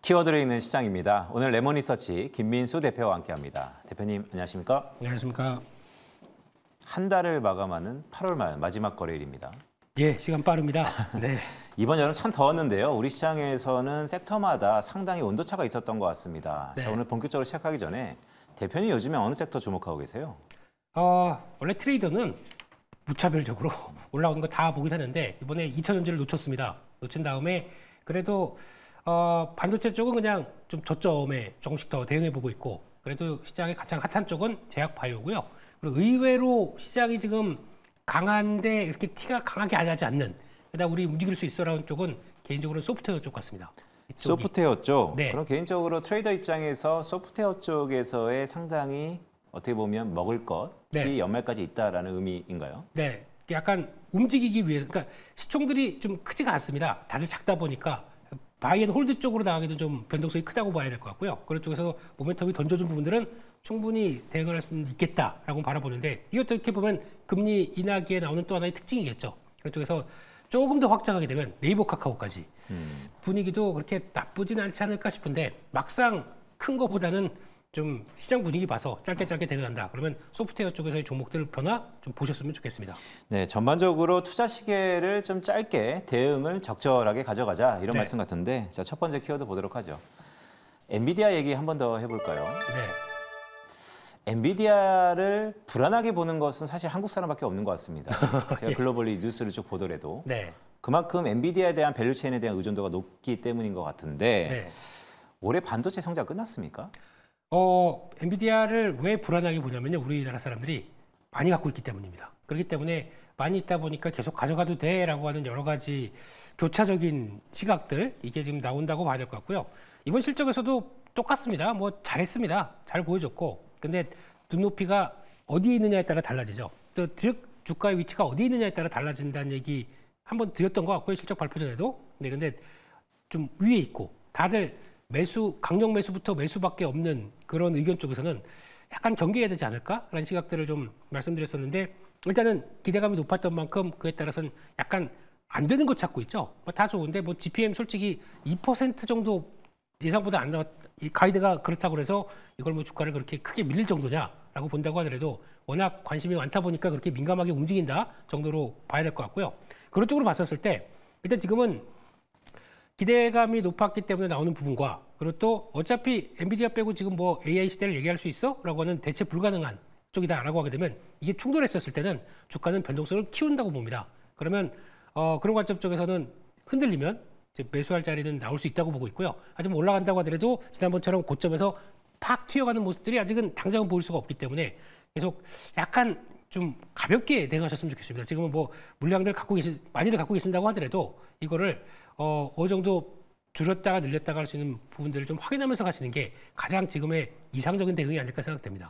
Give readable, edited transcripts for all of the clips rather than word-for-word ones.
키워드를 읽는 시장입니다. 오늘 레몬리서치 김민수 대표와 함께합니다. 대표님 안녕하십니까? 안녕하십니까? 한 달을 마감하는 8월 말 마지막 거래일입니다. 예, 시간 빠릅니다. 네. 이번 여름 참 더웠는데요. 우리 시장에서는 섹터마다 상당히 온도차가 있었던 것 같습니다. 네. 자, 오늘 본격적으로 시작하기 전에 대표님 요즘에 어느 섹터 주목하고 계세요? 원래 트레이더는 무차별적으로 올라오는 거 다 보긴 하는데 이번에 2000년지를 놓쳤습니다. 놓친 다음에 그래도 반도체 쪽은 그냥 좀 저점에 조금씩 더 대응해 보고 있고, 그래도 시장의 가장 핫한 쪽은 제약 바이오고요. 그리고 의외로 시장이 지금 강한데 이렇게 티가 강하게 안 하지 않는, 그다음 우리 움직일 수 있어라는 쪽은 개인적으로 소프트웨어 쪽 같습니다. 이쪽이. 소프트웨어 쪽? 네. 그럼 개인적으로 트레이더 입장에서 소프트웨어 쪽에서의 상당히 어떻게 보면 먹을 것이 네. 연말까지 있다라는 의미인가요? 네, 약간 움직이기 위해, 그러니까 시총들이 좀 크지가 않습니다. 다들 작다 보니까 바이앤홀드 쪽으로 나가기도 좀 변동성이 크다고 봐야 될 것 같고요. 그런 쪽에서 모멘텀이 던져준 부분들은 충분히 대응을 할 수는 있겠다라고 바라보는데, 이거 어떻게 보면 금리 인하기에 나오는 또 하나의 특징이겠죠. 그런 쪽에서 조금 더 확장하게 되면 네이버 카카오까지 분위기도 그렇게 나쁘진 않지 않을까 싶은데, 막상 큰 거보다는 좀 시장 분위기 봐서 짧게 대응한다. 그러면 소프트웨어 쪽에서의 종목들 변화 좀 보셨으면 좋겠습니다. 네, 전반적으로 투자 시계를 좀 짧게 대응을 적절하게 가져가자 이런 네. 말씀 같은데, 자, 첫 번째 키워드 보도록 하죠. 엔비디아 얘기 한 번 더 해볼까요? 네. 엔비디아를 불안하게 보는 것은 사실 한국 사람밖에 없는 것 같습니다. 제가 예. 글로벌리 뉴스를 쭉 보더라도 네. 그만큼 엔비디아에 대한 밸류체인에 대한 의존도가 높기 때문인 것 같은데, 네. 올해 반도체 성장 끝났습니까? 엔비디아를 왜 불안하게 보냐면요. 우리나라 사람들이 많이 갖고 있기 때문입니다. 그렇기 때문에 많이 있다 보니까 계속 가져가도 돼라고 하는 여러 가지 교차적인 시각들, 이게 지금 나온다고 봐야 될 것 같고요. 이번 실적에서도 똑같습니다. 뭐 잘했습니다. 잘 보여줬고. 근데 눈높이가 어디에 있느냐에 따라 달라지죠. 또 즉 주가의 위치가 어디에 있느냐에 따라 달라진다는 얘기 한번 드렸던 것 같고요. 실적 발표 전에도. 근데 좀 위에 있고 다들 강력 매수부터 매수밖에 없는 그런 의견 쪽에서는 약간 경계해야 되지 않을까라는 시각들을 좀 말씀드렸었는데, 일단은 기대감이 높았던 만큼 그에 따라서는 약간 안 되는 것 찾고 있죠. 다 좋은데 뭐 GPM 솔직히 2% 정도 예상보다 안 나왔, 이 가이드가 그렇다고 그래서 이걸 뭐 주가를 그렇게 크게 밀릴 정도냐라고 본다고 하더라도 워낙 관심이 많다 보니까 그렇게 민감하게 움직인다 정도로 봐야 될 것 같고요. 그런 쪽으로 봤었을 때 일단 지금은 기대감이 높았기 때문에 나오는 부분과, 그리고 또 어차피 엔비디아 빼고 지금 뭐 AI 시대를 얘기할 수 있어? 라고 하는 대체 불가능한 쪽이다라고 하게 되면 이게 충돌했었을 때는 주가는 변동성을 키운다고 봅니다. 그러면 그런 관점 쪽에서는 흔들리면 이제 매수할 자리는 나올 수 있다고 보고 있고요. 하지만 올라간다고 하더라도 지난번처럼 고점에서 팍 튀어가는 모습들이 아직은 당장은 보일 수가 없기 때문에 계속 약간 좀 가볍게 대응하셨으면 좋겠습니다. 지금은 뭐 물량들 많이들 갖고 계신다고 하더라도 이거를 어느 정도 줄였다가 늘렸다가 할 수 있는 부분들을 좀 확인하면서 가시는 게 가장 지금의 이상적인 대응이 아닐까 생각됩니다.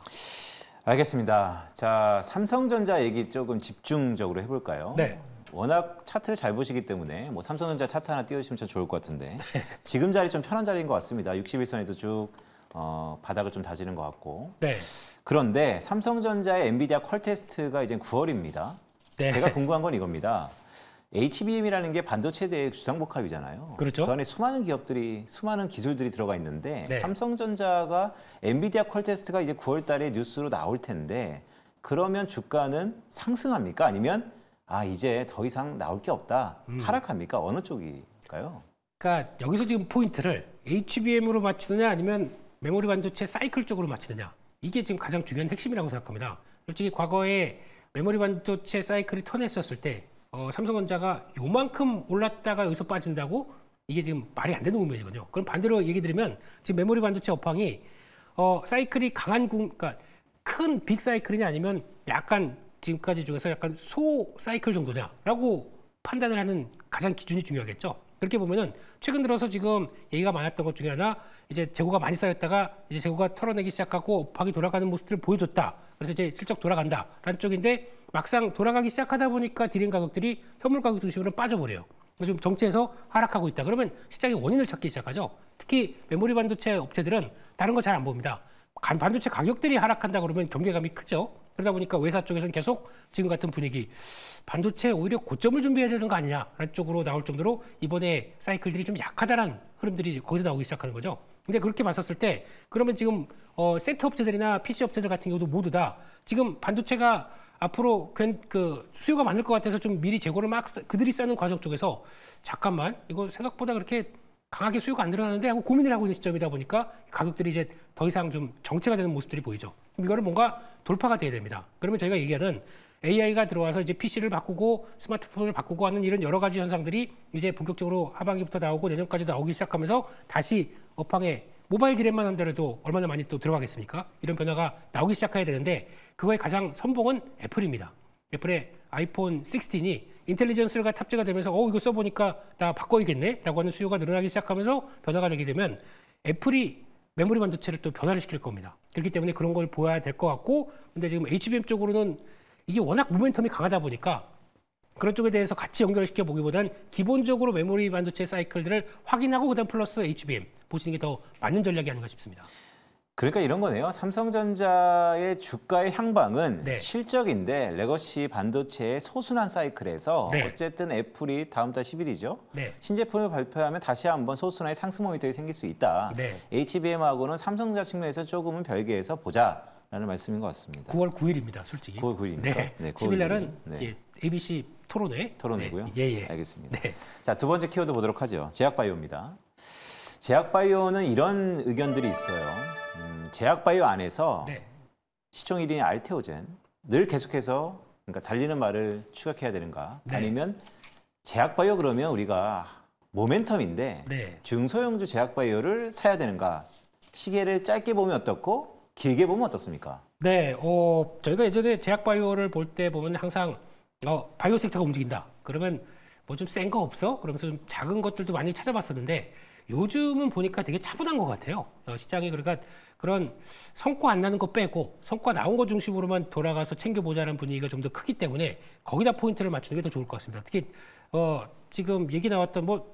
알겠습니다. 자, 삼성전자 얘기 조금 집중적으로 해볼까요? 네. 워낙 차트를 잘 보시기 때문에 뭐 삼성전자 차트 하나 띄워주시면 참 좋을 것 같은데 지금 자리 좀 편한 자리인 것 같습니다. 61선에도 쭉 바닥을 좀 다지는 것 같고. 네. 그런데 삼성전자의 엔비디아 퀄 테스트가 이제 9월입니다. 네. 제가 궁금한 건 이겁니다. HBM이라는 게 반도체대의 주상복합이잖아요. 그렇죠. 그 안에 수많은 기업들이, 수많은 기술들이 들어가 있는데 네. 삼성전자가 엔비디아 퀄 테스트가 이제 9월 달에 뉴스로 나올 텐데, 그러면 주가는 상승합니까? 아니면 이제 더 이상 나올 게 없다, 하락합니까? 어느 쪽일까요? 그러니까 여기서 지금 포인트를 HBM으로 맞추느냐 아니면 메모리 반도체 사이클 쪽으로 맞추느냐, 이게 지금 가장 중요한 핵심이라고 생각합니다. 솔직히 과거에 메모리 반도체 사이클이 턴했었을 때 삼성전자가 요만큼 올랐다가 여기서 빠진다고, 이게 지금 말이 안 되는 국면이거든요. 그럼 반대로 얘기 드리면 지금 메모리 반도체 업황이 사이클이 그러니까 큰 빅 사이클이냐 아니면 약간 지금까지 중에서 약간 소 사이클 정도냐라고 판단을 하는 가장 기준이 중요하겠죠. 그렇게 보면은 최근 들어서 지금 얘기가 많았던 것 중에 하나, 이제 재고가 많이 쌓였다가 이제 재고가 털어내기 시작하고 업황이 돌아가는 모습들을 보여줬다. 그래서 이제 실적 돌아간다라는 쪽인데, 막상 돌아가기 시작하다 보니까 디램 가격들이 현물 가격 중심으로 빠져버려요. 좀 정체해서 하락하고 있다. 그러면 시장의 원인을 찾기 시작하죠. 특히 메모리 반도체 업체들은 다른 거 잘 안 봅니다. 반도체 가격들이 하락한다 그러면 경계감이 크죠. 그러다 보니까 외사 쪽에서는 계속 지금 같은 분위기, 반도체 오히려 고점을 준비해야 되는 거 아니냐라는 쪽으로 나올 정도로 이번에 사이클들이 좀 약하다라는 흐름들이 거기서 나오기 시작하는 거죠. 근데 그렇게 봤었을 때 그러면 지금 세트 업체들이나 PC 업체들 같은 경우도 모두 다 지금 반도체가 앞으로 그 수요가 많을 것 같아서 좀 미리 재고를 막 그들이 싸는 과정 쪽에서 잠깐만 이거 생각보다 그렇게 강하게 수요가 안 늘어나는데 하고 고민을 하고 있는 시점이다 보니까 가격들이 이제 더 이상 좀 정체가 되는 모습들이 보이죠. 그럼 이거를 뭔가 돌파가 돼야 됩니다. 그러면 저희가 얘기하는 AI가 들어와서 이제 PC를 바꾸고 스마트폰을 바꾸고 하는 이런 여러 가지 현상들이 이제 본격적으로 하반기부터 나오고 내년까지 나오기 시작하면서 다시 업황에 모바일 디램만 한다라도 얼마나 많이 또 들어가겠습니까? 이런 변화가 나오기 시작해야 되는데 그거의 가장 선봉은 애플입니다. 애플의 아이폰 16이 인텔리전스가 탑재가 되면서 이거 써보니까 나 바꿔야겠네 라고 하는 수요가 늘어나기 시작하면서 변화가 되게 되면 애플이 메모리 반도체를 또 변화를 시킬 겁니다. 그렇기 때문에 그런 걸 보아야 될 것 같고 근데 지금 HBM 쪽으로는 이게 워낙 모멘텀이 강하다 보니까 그런 쪽에 대해서 같이 연결시켜 보기보다는 기본적으로 메모리 반도체 사이클들을 확인하고 그다음 플러스 HBM 보시는 게 더 맞는 전략이 아닌가 싶습니다. 그러니까 이런 거네요. 삼성전자의 주가의 향방은 네. 실적인데 레거시 반도체의 소순환 사이클에서 네. 어쨌든 애플이 다음 달 10일이죠. 네. 신제품을 발표하면 다시 한번 소순환의 상승 모멘텀이 생길 수 있다. 네. HBM하고는 삼성전자 측면에서 조금은 별개해서 보자라는 말씀인 것 같습니다. 9월 9일입니다, 솔직히. 9월 9일입니까? 네. 네, 9월 10일 날은 9일. 네. 이제 ABC 토론회. 토론이고요. 네. 예, 예. 알겠습니다. 네. 자, 두 번째 키워드 보도록 하죠. 제약바이오입니다. 제약바이오는 이런 의견들이 있어요. 제약바이오 안에서 네. 시총 1위인 알테오젠 늘 계속해서 그러니까 달리는 말을 추격해야 되는가? 네. 아니면 제약바이오 그러면 우리가 모멘텀인데 네. 중소형주 제약바이오를 사야 되는가? 시계를 짧게 보면 어떻고 길게 보면 어떻습니까? 네, 저희가 예전에 제약바이오를 볼 때 보면 항상 바이오 섹터가 움직인다. 그러면 뭐 좀 센 거 없어? 그러면서 좀 작은 것들도 많이 찾아봤었는데 요즘은 보니까 되게 차분한 것 같아요. 시장이 그러니까 그런 성과 안 나는 거 빼고 성과 나온 거 중심으로만 돌아가서 챙겨보자는 분위기가 좀 더 크기 때문에 거기다 포인트를 맞추는 게 더 좋을 것 같습니다. 특히 지금 얘기 나왔던 뭐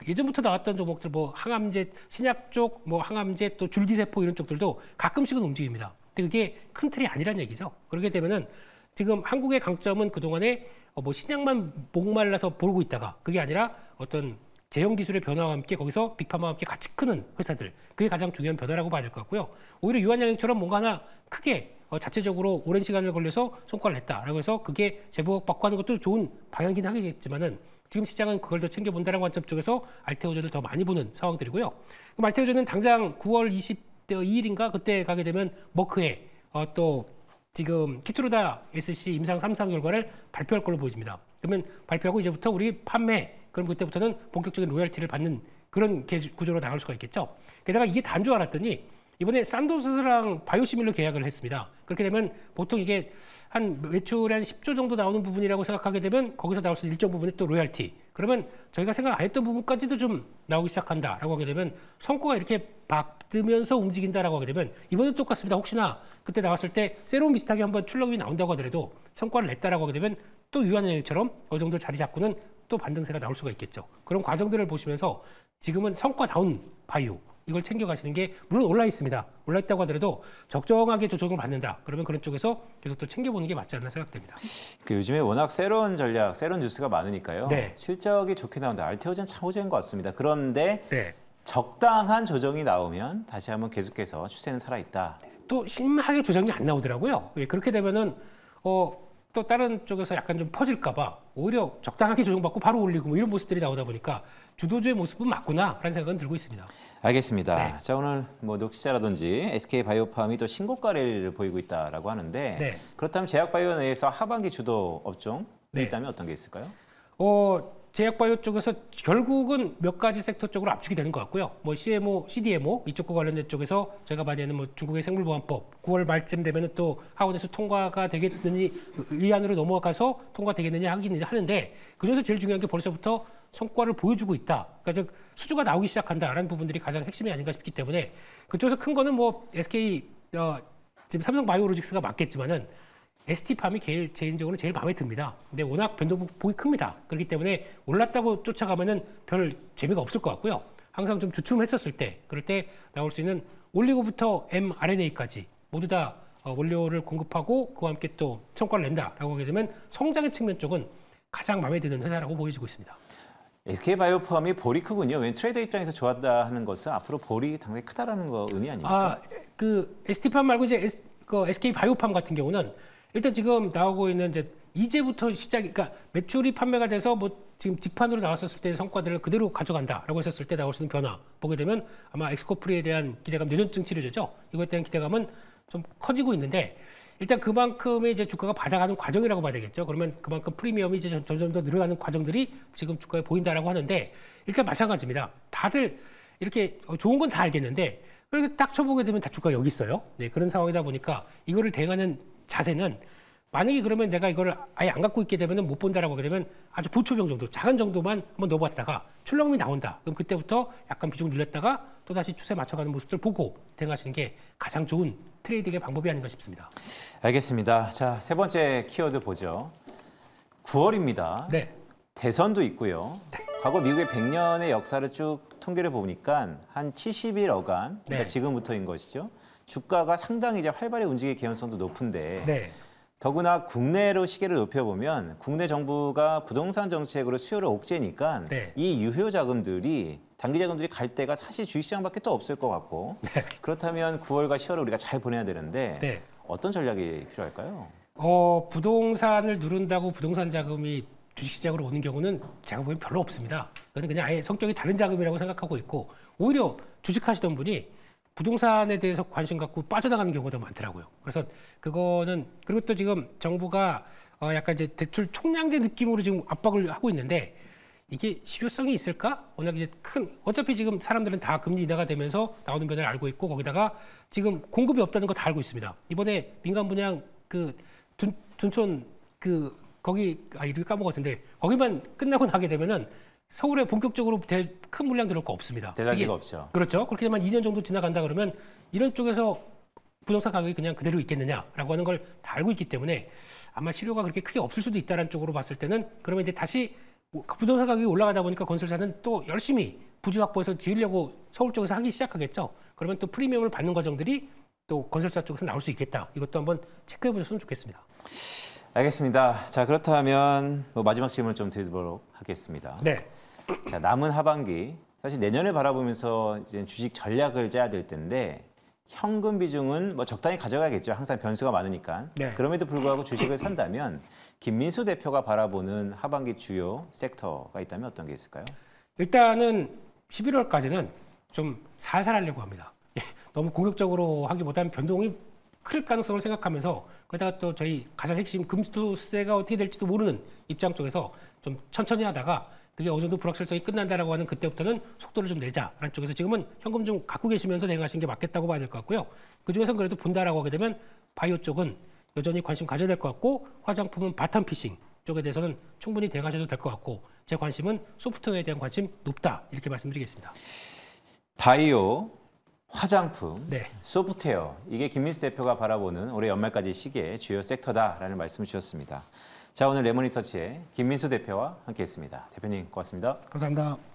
예전부터 나왔던 종목들 뭐 항암제, 신약 쪽, 뭐 항암제 또 줄기세포 이런 쪽들도 가끔씩은 움직입니다. 근데 그게 큰 틀이 아니란 얘기죠. 그렇게 되면은 지금 한국의 강점은 그동안에 뭐 신약만 목말라서 보고 있다가 그게 아니라 어떤 제형 기술의 변화와 함께 거기서 빅파마와 함께 같이 크는 회사들 그게 가장 중요한 변화라고 봐야 될 것 같고요. 오히려 유한양행처럼 뭔가 하나 크게 자체적으로 오랜 시간을 걸려서 성과를 냈다라고 해서 그게 제보받고 하는 것도 좋은 방향이긴 하겠지만은 지금 시장은 그걸 더 챙겨본다는 관점 쪽에서 알테오전을 더 많이 보는 상황들이고요. 그럼 알테오전은 당장 9월 22일인가 그때 가게 되면 머크에 또 지금 키트루다 SC 임상 3상 결과를 발표할 걸로 보여집니다. 그러면 발표하고 이제부터 우리 판매 그럼 그때부터는 본격적인 로열티를 받는 그런 구조로 나갈 수가 있겠죠. 게다가 이게 단 줄 알았더니 이번에 산도스랑 바이오시밀러 계약을 했습니다. 그렇게 되면 보통 이게 한 매출에 한 10조 정도 나오는 부분이라고 생각하게 되면 거기서 나올 수 있는 일정 부분이 또 로열티. 그러면 저희가 생각 안 했던 부분까지도 좀 나오기 시작한다라고 하게 되면 성과가 이렇게 받으면서 움직인다라고 하게 되면 이번에도 똑같습니다. 혹시나 그때 나왔을 때 세롬 비슷하게 한번 출력이 나온다고 하더라도 성과를 냈다라고 하게 되면 또 유한양처럼 어느 정도 자리 잡고는 또 반등세가 나올 수가 있겠죠. 그런 과정들을 보시면서 지금은 성과 나온 바이오 이걸 챙겨가시는 게 물론 올라 있습니다. 올라 있다고 하더라도 적정하게 조정을 받는다. 그러면 그런 쪽에서 계속 또 챙겨보는 게 맞지 않나 생각됩니다. 요즘에 워낙 새로운 전략, 새로운 뉴스가 많으니까요. 네. 실적이 좋게 나온다. 알테오젠 참 호재인 것 같습니다. 그런데 네. 적당한 조정이 나오면 다시 한번 계속해서 추세는 살아있다. 또 심하게 조정이 안 나오더라고요. 예, 그렇게 되면은 또 다른 쪽에서 약간 좀 퍼질까봐 오히려 적당하게 조정받고 바로 올리고 뭐 이런 모습들이 나오다 보니까 주도주의 모습은 맞구나라는 생각은 들고 있습니다. 알겠습니다. 네. 자, 오늘 뭐 녹시자라든지 SK바이오팜이 또 신고가 랠리를 보이고 있다라고 하는데 네. 그렇다면 제약바이오 내에서 하반기 주도 업종이 네. 있다면 어떤 게 있을까요? 제약바이오 쪽에서 결국은 몇 가지 섹터 쪽으로 압축이 되는 것 같고요. 뭐 CMO, CDMO 이쪽과 관련된 쪽에서 저희가 많이 하는 뭐 중국의 생물보안법 9월 말쯤 되면은 또 하원에서 통과가 되겠느니 의안으로 넘어가서 통과되겠느냐 하긴 하는데 그중에서 제일 중요한 게 벌써부터 성과를 보여주고 있다. 그러니까 즉 수주가 나오기 시작한다라는 부분들이 가장 핵심이 아닌가 싶기 때문에 그쪽에서 큰 거는 뭐 SK 지금 삼성바이오로직스가 맞겠지만은 ST팜이 개인적으로 제일 마음에 듭니다. 근데 워낙 변동폭이 큽니다. 그렇기 때문에 올랐다고 쫓아가면은 별 재미가 없을 것 같고요. 항상 좀 주춤했었을 때, 그럴 때 나올 수 있는 올리고부터 mRNA까지 모두 다 원료를 공급하고 그와 함께 또 성과를 낸다라고 하게 되면 성장의 측면 쪽은 가장 마음에 드는 회사라고 보여지고 있습니다. SK바이오팜이 볼이 크군요. 왜냐면 트레이더 입장에서 좋았다 하는 것은 앞으로 볼이 당연히 크다라는 거 의미 아닙니까? 그 ST팜 말고 이제 SK바이오팜 같은 경우는 일단 지금 나오고 있는 이제부터 그러니까 매출이 판매가 돼서 뭐 지금 직판으로 나왔었을 때 성과들을 그대로 가져간다라고 했었을 때 나올 수 있는 변화 보게 되면 아마 엑스코프리에 대한 기대감, 뇌전증 치료제죠. 이거에 대한 기대감은 좀 커지고 있는데 일단 그만큼의 이제 주가가 받아가는 과정이라고 봐야 되겠죠. 그러면 그만큼 프리미엄이 이제 점점 더 늘어나는 과정들이 지금 주가에 보인다라고 하는데 일단 마찬가지입니다. 다들 이렇게 좋은 건 다 알겠는데 그렇게 딱 쳐보게 되면 다 주가가 여기 있어요. 네, 그런 상황이다 보니까 이거를 대응하는 자세는 만약에 그러면 내가 이거를 아예 안 갖고 있게 되면 못 본다라고 하게 되면 아주 보초병 정도, 작은 정도만 한번 넣어봤다가 출렁임이 나온다. 그럼 그때부터 약간 비중을 늘렸다가 또 다시 추세 맞춰가는 모습들 보고 대응하시는 게 가장 좋은 트레이딩의 방법이 아닌가 싶습니다. 알겠습니다. 자, 세 번째 키워드 보죠. 9월입니다. 네. 대선도 있고요. 과거 미국의 100년의 역사를 쭉 통계를 보니까 한 70일 어간, 그러니까 네. 지금부터인 것이죠. 주가가 상당히 이제 활발히 움직일 개연성도 높은데 네. 더구나 국내로 시계를 높여보면 국내 정부가 부동산 정책으로 수요를 옥죄니까 네. 이 유효 자금들이 단기 자금들이 갈 데가 사실 주식시장밖에 또 없을 것 같고 그렇다면 9월과 10월을 우리가 잘 보내야 되는데 네. 어떤 전략이 필요할까요? 부동산을 누른다고 부동산 자금이 주식시장으로 오는 경우는 제가 보기엔 별로 없습니다. 그건 그냥 아예 성격이 다른 자금이라고 생각하고 있고 오히려 주식하시던 분이 부동산에 대해서 관심 갖고 빠져나가는 경우가 더 많더라고요. 그래서 그거는 그리고 또 지금 정부가 약간 이제 대출 총량제 느낌으로 지금 압박을 하고 있는데 이게 실효성이 있을까? 워낙 이제 어차피 지금 사람들은 다 금리 인하가 되면서 나오는 변화를 알고 있고 거기다가 지금 공급이 없다는 거 다 알고 있습니다. 이번에 민간 분양 둔촌 거기 이름이 까먹었는데 거기만 끝나고 나게 되면은 서울에 본격적으로 큰 물량 들어올 거 없습니다. 대단지가 없죠. 그렇죠. 그렇게 되면 2년 정도 지나간다 그러면 이런 쪽에서 부동산 가격이 그냥 그대로 있겠느냐라고 하는 걸 다 알고 있기 때문에 아마 실효가 그렇게 크게 없을 수도 있다는 쪽으로 봤을 때는 그러면 이제 다시 부동산 가격이 올라가다 보니까 건설사는 또 열심히 부지 확보해서 지으려고 서울 쪽에서 하기 시작하겠죠. 그러면 또 프리미엄을 받는 과정들이 또 건설사 쪽에서 나올 수 있겠다. 이것도 한번 체크해 보셨으면 좋겠습니다. 알겠습니다. 자, 그렇다면 마지막 질문을 좀 드리도록 하겠습니다. 네. 자, 남은 하반기 사실 내년을 바라보면서 이제 주식 전략을 짜야 될 텐데 현금 비중은 뭐 적당히 가져가야겠죠. 항상 변수가 많으니까. 네. 그럼에도 불구하고 주식을 산다면 김민수 대표가 바라보는 하반기 주요 섹터가 있다면 어떤 게 있을까요? 일단은 11월까지는 좀 살살 하려고 합니다. 너무 공격적으로 하기보다는 변동이 클 가능성을 생각하면서 거기다가 또 저희 가장 핵심 금수세가 어떻게 될지도 모르는 입장 쪽에서 좀 천천히 하다가 그게 어느 정도 불확실성이 끝난다라고 하는 그때부터는 속도를 좀 내자라는 쪽에서 지금은 현금 좀 갖고 계시면서 대응하시는 게 맞겠다고 봐야 될 것 같고요. 그중에서는 그래도 본다라고 하게 되면 바이오 쪽은 여전히 관심 가져야 될 것 같고 화장품은 바텀 피싱 쪽에 대해서는 충분히 대응하셔도 될 것 같고 제 관심은 소프트웨어에 대한 관심 높다 이렇게 말씀드리겠습니다. 바이오, 화장품, 네. 소프트웨어 이게 김민수 대표가 바라보는 올해 연말까지 시기의 주요 섹터다라는 말씀을 주셨습니다. 자, 오늘 레몬리서치의 김민수 대표와 함께했습니다. 대표님 고맙습니다. 감사합니다.